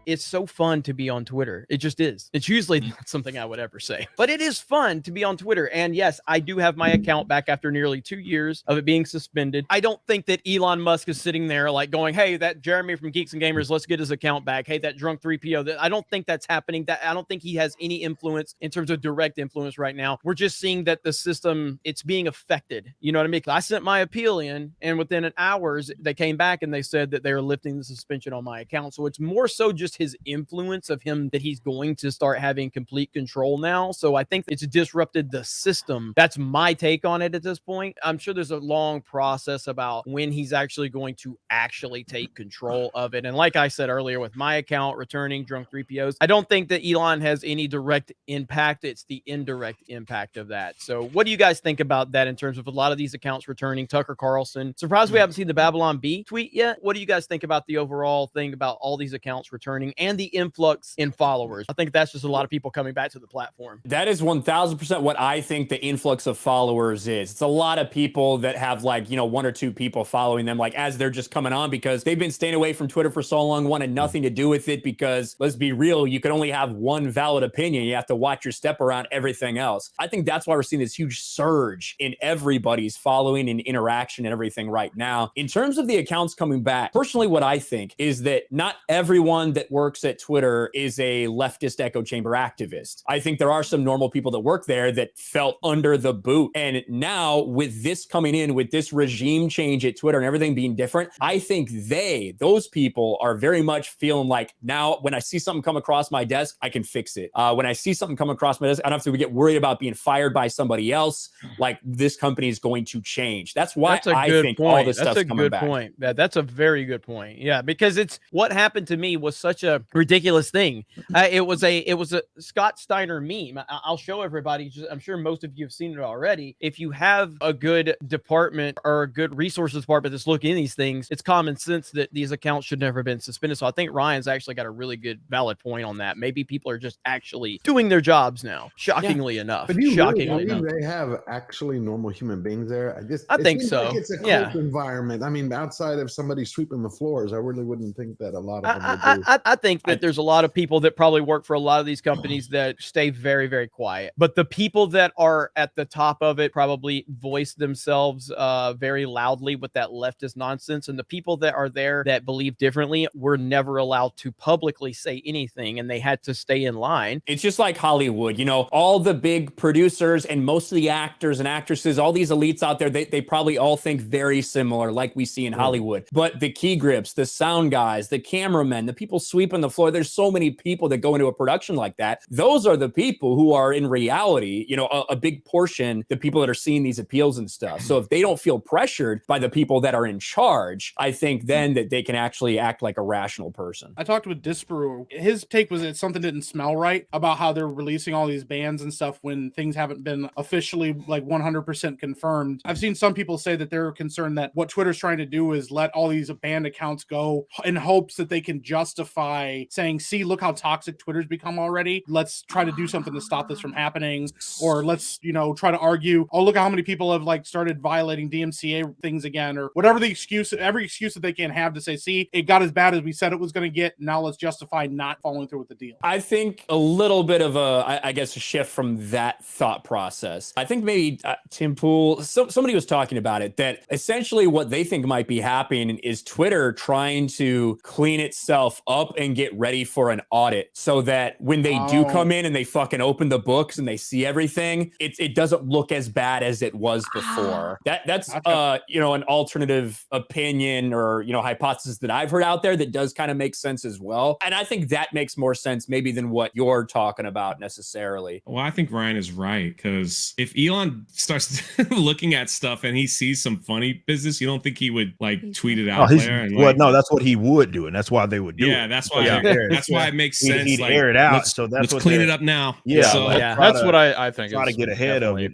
it's so fun to be on Twitter. It just is. It's usually not something I would ever say, but it is fun to be on Twitter. And yes, I do have my account back after nearly 2 years of it being suspended. I don't think that Elon Musk is sitting there like going, hey, that Jeremy from Geeks and Gamers, let's get his account back. Hey, that drunk 3PO. I don't think that's happening. That I don't think he has any influence in terms of direct influence right now. We're just seeing that the system, it's being affected. You know what I mean? I sent my appeal in, and within an hours, they came back and they said that they were lifting the suspension on my account. So it's more so just his influence of him that he's going to start having complete control now. So I think it's disrupted the system. That's my take on it at this point. I'm sure there's a long process about when he's actually going to actually take control of it. And like I said earlier, with my account returning drunk 3POs, I don't think that Elon has any direct impact. It's the indirect impact of that. So what do you guys think about that in terms of a lot of these accounts returning? Tucker Carlson, surprised we haven't seen the Babylon Bee tweet yet. What do you guys think about the overall thing about all these accounts returning and the influx in followers? I think that's just a lot of people coming back to the platform. That is 1000% what I think the influx of followers is. It's a lot of people that have like, you know, 1 or 2 people following them like as they're just coming on because they've been staying away from Twitter for so long, wanted nothing to do with it because let's be real, you can only have one valid opinion. You have to watch your step around everything else. I think that's why we're seeing this huge surge in everybody's following and interaction and everything right now. In terms of the accounts coming back, personally, what I think is that not everyone that works at Twitter is a leftist echo chamber activist. I think there are some normal people that work there that felt under the boot. And now with this coming in, with this regime change at Twitter and everything being different, I think those people are very much feeling like now when I see something come across my desk, I can fix it. When I see something come across my desk, I don't have to get worried about being fired by somebody else. Like this company is going to change. That's why I think all this stuff's coming back. That's a very good point. Yeah, because it's what happened to me was such a ridiculous thing. It was a Scott Steiner meme. I'll show everybody. I'm sure most of you have seen it already. If you have a good department or a good resources department that's looking at these things, it's common sense that these accounts should never have been suspended. So I think Ryan's actually got a really good valid point on that. Maybe people are just actually doing their jobs now. Shockingly enough. But you shockingly really enough. They have actually normal human beings there. I think so. Like it's a cult environment. I mean, outside of somebody sweeping the floors, I really wouldn't think that a lot of them would do. I think that there's a lot of people that probably work for a lot of these companies that stay very, very quiet. But the people that are at the top of it probably voice themselves very loudly with that leftist nonsense. And the people that are there that believe differently were never allowed to publicly say anything, and they had to stay in line. It's just like Hollywood, you know, all the big producers and most of the actors and actresses, all these elites out there, they probably all think very similar like we see in Hollywood. But the key grips, the sound guys, the cameramen, the people sweeping the floor, there's so many people that go into a production like that. Those are the people who are in reality, you know, a big portion, the people that are seeing these appeals and stuff. So if they don't feel pressured by the people that are in charge, I think then that they can actually act like a rational person. I talked with Disparu. His take was that something didn't smell right about how they're releasing all these bans and stuff when things haven't been officially like 100% confirmed. I've seen some people say that they're concerned that what Twitter's trying to do is let all these banned accounts go in hopes that they can justify saying, see, look how toxic Twitter's become already. Let's try to do something to stop this from happening. Or let's, you know, try to argue, oh, look how many people have like started violating DMCA things again, or whatever the excuse, every excuse that they can have to say, see, it got as bad as we said it was going to get. Now let's justify not following through with the deal. I think a little bit of I guess, a shift from that thought process. I think maybe Tim Pool, somebody was talking about it, that essentially what they think might be happening is Twitter trying to clean itself up and get ready for an audit so that when they do come in and they fucking open the books and they see everything, it doesn't look as bad as it was before. That's you know, an alternative opinion or, you know, hypothesis that I've heard out there that does kind of make sense as well. And I think that makes more sense maybe than what you're talking about necessarily. Well, I think Ryan is right, because if Elon starts looking at stuff and he sees some funny business, you don't think he would like tweet it out there? And, well, no, that's what he would do, and that's why they would do it. Yeah, that's why. That's why it makes sense. He'd air it out. So let's clean it up now. Yeah, so, that's what I think. Try to get ahead of it.